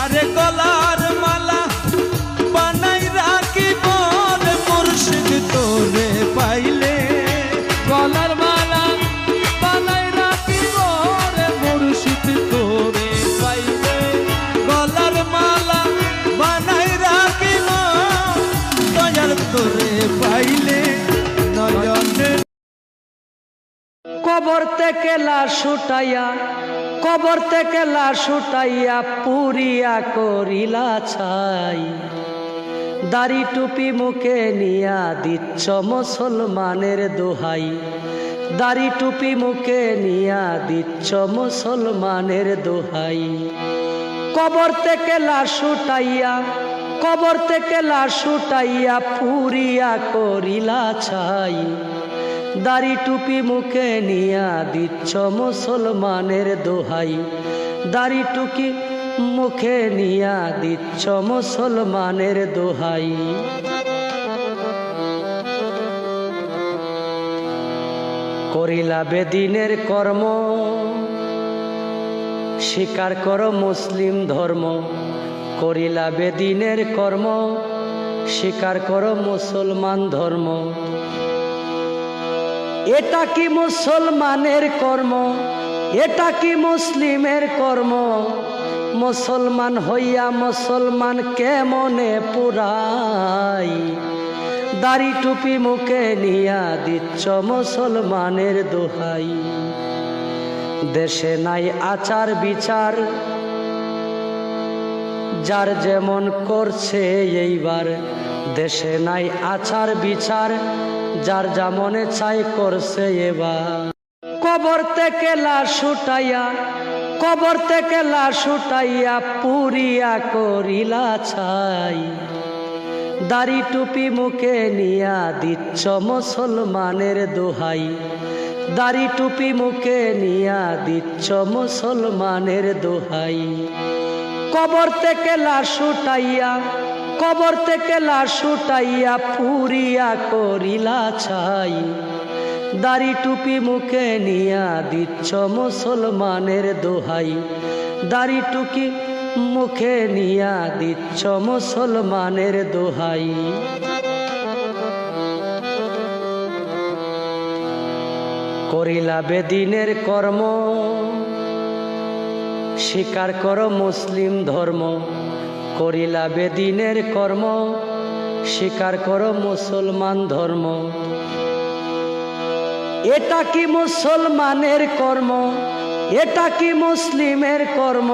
আরে গলার মালা বানাই রাখিব রে মুর্শিদ তোরে পাইলে, গলার মালা বানাই রাখিব রে মুর্শিদ তোরে পাইলে, গলার মালা বানাই রাখিব দয়াল তোরে পাইলে নয়নে। কবর থেকে লাশ উঠাইয়া, কবর থেকে লাশ উঠাইয়া পুরিয়া করিলা ছাই, দাড়ি টুপি মুখে নিয়া দিচ্ছ মুসলমানের দোহাই, দাড়ি টুপি মুখে নিয়া দিচ্ছ মুসলমানের দোহাই। কবর থেকে লাশ উঠাইয়া, কবর থেকে লাশ উঠাইয়া পুরিয়া করিলা ছাই, দাড়ি টুপি মুখে নিয়া দিচ্ছ মুসলমানের দোহাই, দাড়ি টুপি মুখে নিয়া দিচ্ছ মুসলমানের দোহাই। করিলা বেদিনের কর্ম, স্বীকার করো মুসলিম ধর্ম, করিলা বেদিনের কর্ম, স্বীকার করো মুসলমান ধর্ম। এটা কি মুসলমানের কর্ম, এটা কি মুসলিমের কর্ম, মুসলমান হইয়া মুসলমান কেমনে পুরাই, দাড়ি টুপি মুখে নিয়া দিচ্ছ মুসলমানের দোহাই। দেশে নাই আচার বিচার, যার যেমন করছে এইবার, দেশে নাই আচার বিচার, যার যা মনে চাই করছে এবার। কবর থেকে লাশ উঠাইয়া, কবর থেকে লাশ উঠাইয়া পুরিয়া করিলা ছাই, দাড়ি টুপি মুখে নিয়া দিচ্ছ মুসলমানের দোহাই, দাড়ি টুপি মুখে নিয়া দিচ্ছ মুসলমানের দোহাই। কবর থেকে লাশ উঠাইয়া, কবর থেকে লাশ উঠাইয়া পুরিয়া করিলা ছাই, দাড়ি টুপি মুখে নিয়া দিচ্ছ মুসলমানের দোহাই, দাড়ি টুপি মুখে নিয়া দিচ্ছ মুসলমানের দোহাই। করিলা বেদিনের কর্ম, স্বীকার করো মুসলিম ধর্ম, করিলা বেদিনের কর্ম, স্বীকার করো মুসলমান ধর্ম। এটা কি মুসলমানের কর্ম, এটা কি মুসলিমের কর্ম।